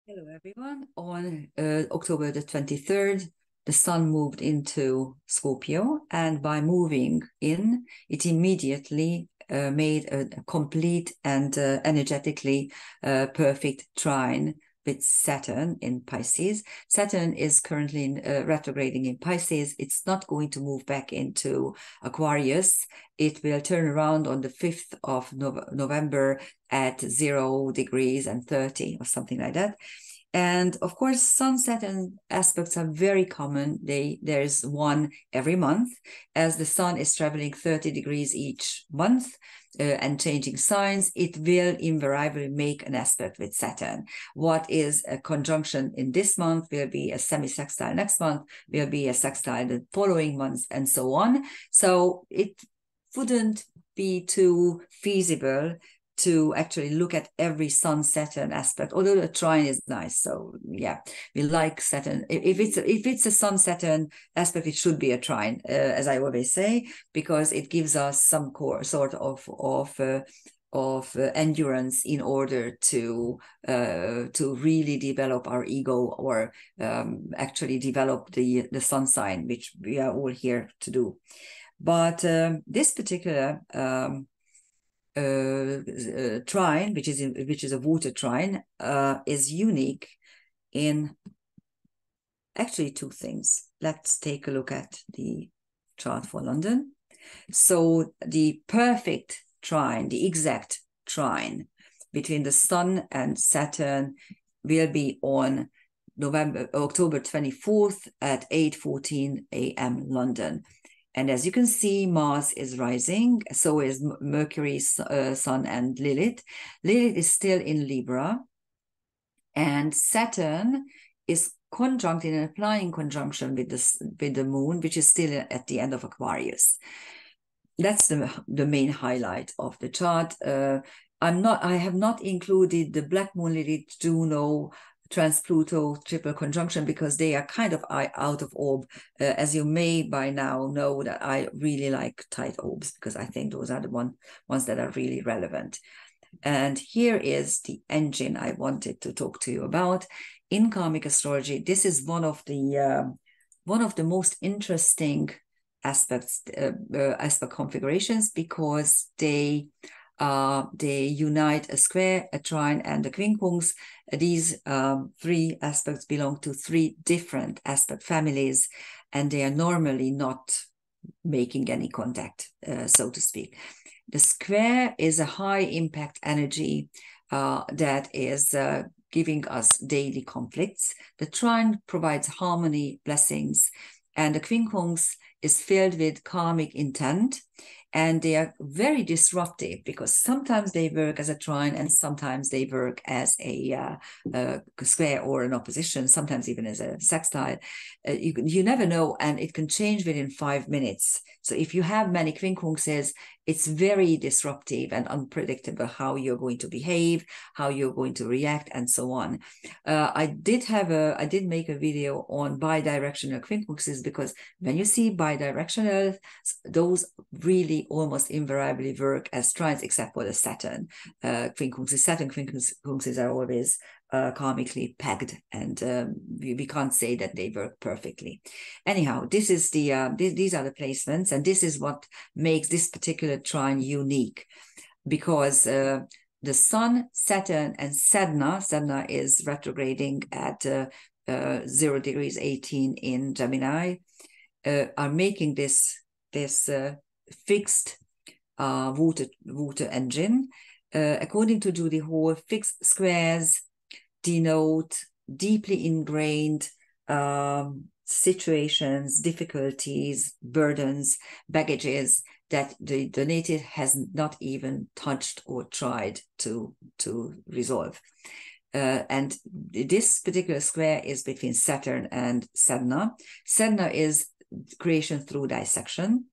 Hello, everyone. On October the 23rd, the sun moved into Scorpio, and by moving in, it immediately made a complete and energetically perfect trine with Saturn in Pisces. Saturn is currently retrograding in Pisces. It's not going to move back into Aquarius. It will turn around on the 5th of November at 0 degrees and 30 or something like that. And of course, Sun Saturn aspects are very common. There's one every month, as the sun is traveling 30 degrees each month and changing signs. It will invariably make an aspect with Saturn. What is a conjunction in this month will be a semi-sextile next month, will be a sextile the following months, and so on. So it wouldn't be too feasible to actually look at every Sun Saturn aspect, although the trine is nice. So yeah, we like Saturn. If it's a Sun Saturn aspect, it should be a trine, as I always say, because it gives us some sort of endurance in order to really develop our ego, or actually develop the sun sign, which we are all here to do. But this particular trine, which is a water trine, is unique in actually two things. Let's take a look at the chart for London. So the perfect trine, the exact trine between the Sun and Saturn will be on October 24th at 8:14 a.m. London. And as you can see, Mars is rising, so is Mercury, Sun, and Lilith. Lilith is still in Libra, and Saturn is conjunct in an applying conjunction with the Moon, which is still at the end of Aquarius. That's the main highlight of the chart. I have not included the Black Moon, Lilith, Juno, Trans-Pluto triple conjunction, because they are kind of out of orb. As you may by now know, that I really like tight orbs, because I think those are the ones that are really relevant. And here is the engine I wanted to talk to you about. In karmic astrology, this is one of the most interesting aspect configurations, because they unite a square, a trine, and a quincunx. These three aspects belong to three different aspect families, and they are normally not making any contact, so to speak. The square is a high impact energy that is giving us daily conflicts. The trine provides harmony, blessings, and the quincunx is filled with karmic intent. And they are very disruptive, because sometimes they work as a trine and sometimes they work as a square or an opposition, sometimes even as a sextile. You never know, and it can change within 5 minutes. So if you have many quincunxes, it's very disruptive and unpredictable how you're going to behave, how you're going to react, and so on. I did make a video on bidirectional quincunxes, because when you see bidirectional, those really almost invariably work as trines, except for the Saturn quincunxes. Saturn quincunxes are always karmically pegged, and we can't say that they work perfectly. Anyhow, this is these are the placements, and this is what makes this particular trine unique, because the Sun, Saturn, and Sedna is retrograding at 0 degrees 18 in Gemini, are making this fixed water engine. According to Judy Hall, fixed squares denote deeply ingrained situations, difficulties, burdens, baggages that the native has not even touched or tried to resolve. And this particular square is between Saturn and Sedna. Sedna is creation through dissection.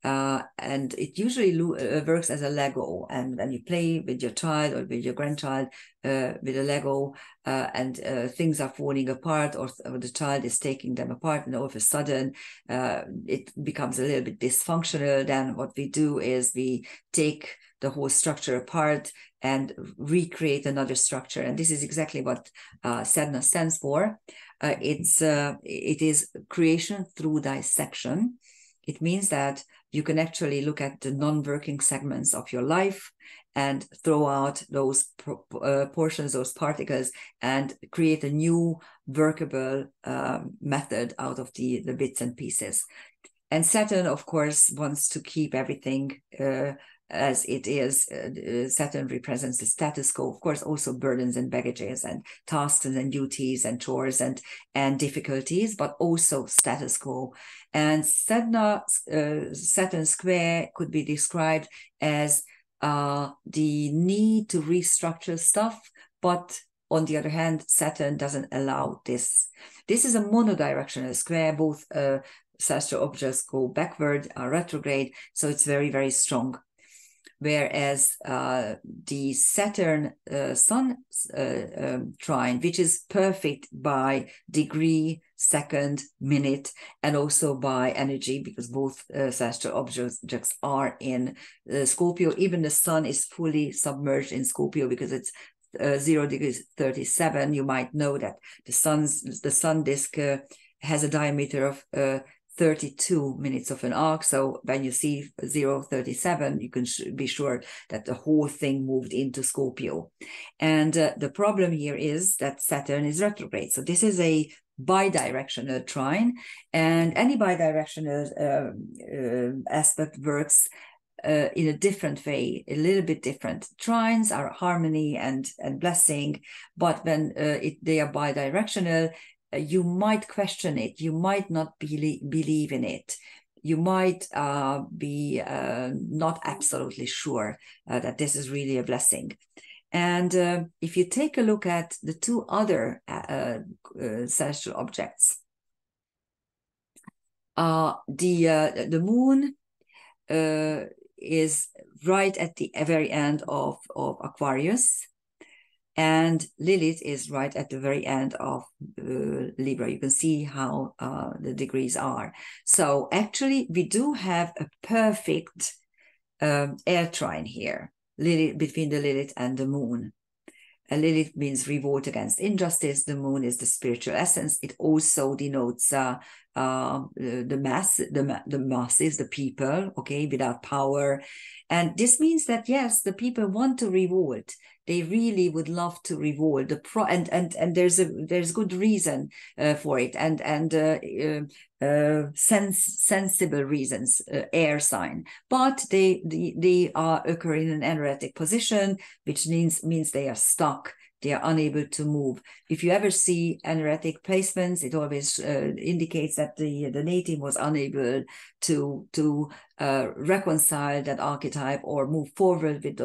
And it usually works as a Lego, and when you play with your child or with your grandchild with a Lego, and things are falling apart, or the child is taking them apart, and all of a sudden it becomes a little bit dysfunctional, then what we do is we take the whole structure apart and recreate another structure. And this is exactly what Sedna stands for. It is creation through dissection. It means that you can actually look at the non-working segments of your life and throw out those portions, those particles, and create a new workable method out of the bits and pieces. And Saturn, of course, wants to keep everything as it is. Saturn represents the status quo, of course, also burdens and baggages and tasks and duties and chores and difficulties, but also status quo. And Sedna, Saturn square could be described as the need to restructure stuff, but on the other hand, Saturn doesn't allow this. This is a monodirectional square. Both celestial objects go backward, are retrograde, so it's very, very strong. Whereas the Saturn Sun trine, which is perfect by degree, second, minute, and also by energy, because both celestial objects are in Scorpio. Even the Sun is fully submerged in Scorpio because it's 0 degrees 37. You might know that the sun disk has a diameter of 32 minutes of an arc. So when you see 0.37, you can be sure that the whole thing moved into Scorpio. And the problem here is that Saturn is retrograde. So this is a bidirectional trine, and any bidirectional aspect works in a different way, a little bit different. Trines are harmony and blessing, but when they are bidirectional, you might question it. You might not believe in it. You might be not absolutely sure that this is really a blessing. And if you take a look at the two other celestial objects, the moon is right at the very end of Aquarius, and Lilith is right at the very end of Libra. You can see how the degrees are. So actually, we do have a perfect air trine here, Lilith, between the Lilith and the moon. Lilith means revolt against injustice. The moon is the spiritual essence. It also denotes the masses, the people, okay, without power. And this means that, yes, the people want to revolt. They really would love to revolt. And there's good reason for it, and sensible reasons, air sign. But they are occurring in an energetic position, which means they are stuck. They are unable to move. If you ever see energetic placements, it always indicates that the native was unable to reconcile that archetype or move forward with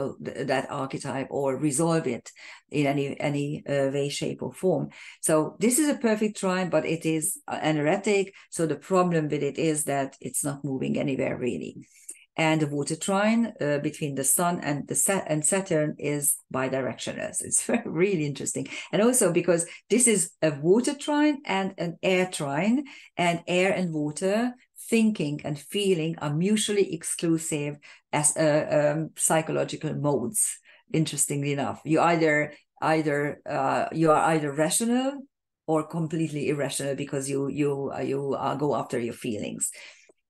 that archetype or resolve it in any way, shape, or form. So this is a perfect trine, but it is energetic. So the problem with it is that it's not moving anywhere really. And the water trine between the Sun and Saturn is bidirectional. So it's really interesting. And also because this is a water trine and an air trine, and air and water, thinking and feeling, are mutually exclusive as psychological modes. Interestingly enough, you are either rational or completely irrational, because you go after your feelings.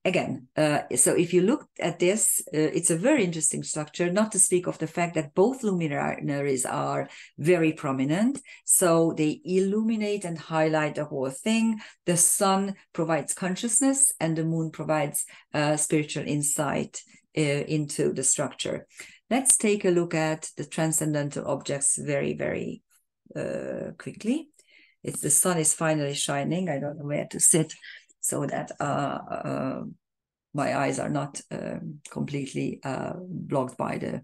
Again, so if you look at this, it's a very interesting structure, not to speak of the fact that both luminaries are very prominent. So they illuminate and highlight the whole thing. The sun provides consciousness, and the moon provides spiritual insight into the structure. Let's take a look at the transcendental objects very, very quickly. The sun is finally shining. I don't know where to sit so that my eyes are not completely blocked by the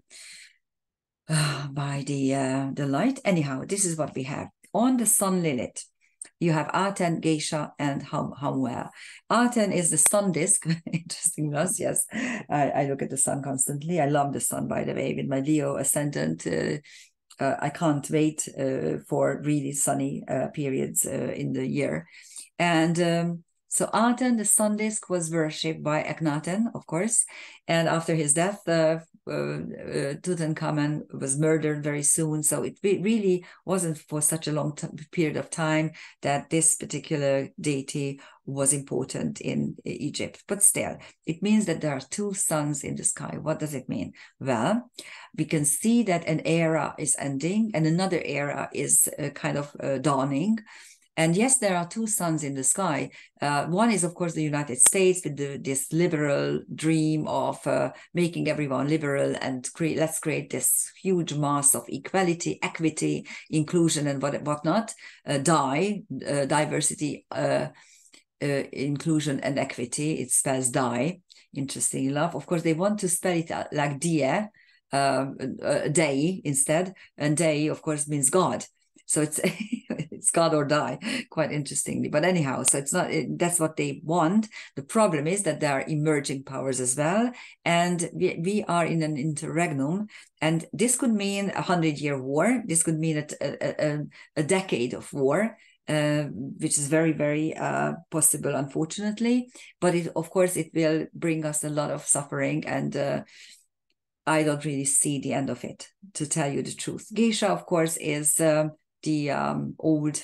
light. Anyhow, this is what we have. On the Sun Lilith, you have Aten, Geisha, and Hamuel. Aten is the sun disk. Interesting enough, yes. I look at the sun constantly. I love the sun, by the way, with my Leo ascendant. I can't wait for really sunny periods in the year. And So Aten, the sun disk, was worshipped by Akhenaten, of course, and after his death, Tutankhamun was murdered very soon. So it really wasn't for such a long period of time that this particular deity was important in Egypt. But still, it means that there are two suns in the sky. What does it mean? Well, we can see that an era is ending and another era is kind of dawning. And yes, there are two suns in the sky. One is, of course, the United States with this liberal dream of making everyone liberal and let's create this huge mass of equality, equity, inclusion, and whatnot. Diversity, inclusion, and equity. It spells die, interesting enough. Of course, they want to spell it like die, day instead. And day, of course, means God. So it's it's God or die, quite interestingly. But anyhow, so it's not, that's what they want. The problem is that there are emerging powers as well. And we are in an interregnum. And this could mean 100-year war. This could mean a decade of war. Which is very, very possible, unfortunately. But of course, it will bring us a lot of suffering, and I don't really see the end of it, to tell you the truth. Geisha, of course, is the old,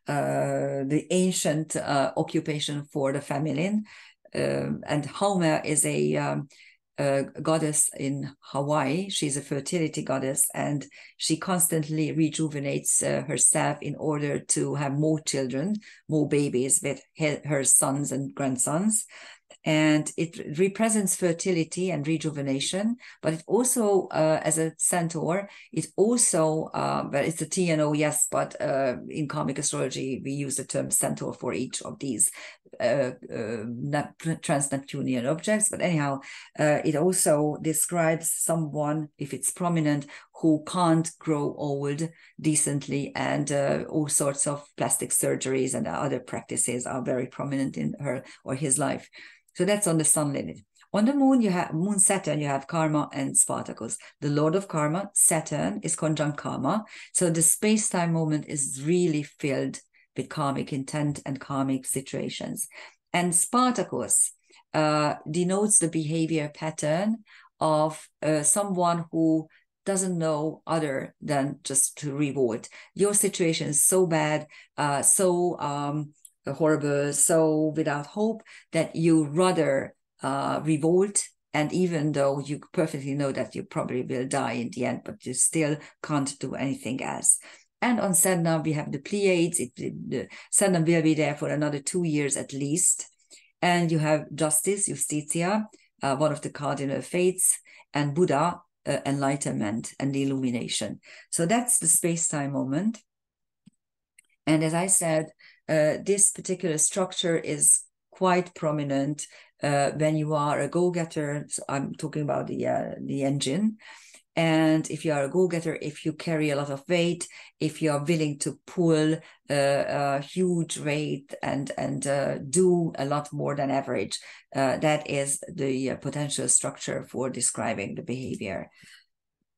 the ancient occupation for the feminine, and Hauma is a goddess in Hawaii. She's a fertility goddess, and she constantly rejuvenates herself in order to have more children, more babies with her sons and grandsons. And it represents fertility and rejuvenation, but it also, as a centaur, it also, well, it's a TNO, yes, but in karmic astrology, we use the term centaur for each of these trans-Neptunian objects. But anyhow, it also describes someone, if it's prominent, who can't grow old decently, and all sorts of plastic surgeries and other practices are very prominent in her or his life. So that's on the sun limit. On the moon, you have moon Saturn, you have karma and Spartacus. The lord of karma, Saturn, is conjunct karma. So the space-time moment is really filled with karmic intent and karmic situations. And Spartacus denotes the behavior pattern of someone who doesn't know other than just to revolt. Your situation is so bad, horrible, so without hope, that you rather revolt. And even though you perfectly know that you probably will die in the end, but you still can't do anything else. And on Sedna, we have the Pleiades. The Sedna will be there for another 2 years at least. And you have Justice, Justitia, one of the cardinal fates, and Buddha, enlightenment and the illumination. So that's the space-time moment. And as I said, this particular structure is quite prominent when you are a go-getter. So I'm talking about the engine. And if you are a go-getter, if you carry a lot of weight, if you are willing to pull a huge weight and do a lot more than average, that is the potential structure for describing the behavior.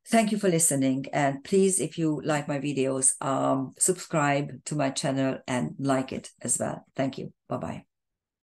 Thank you for listening. And please, if you like my videos, subscribe to my channel and like it as well. Thank you. Bye-bye.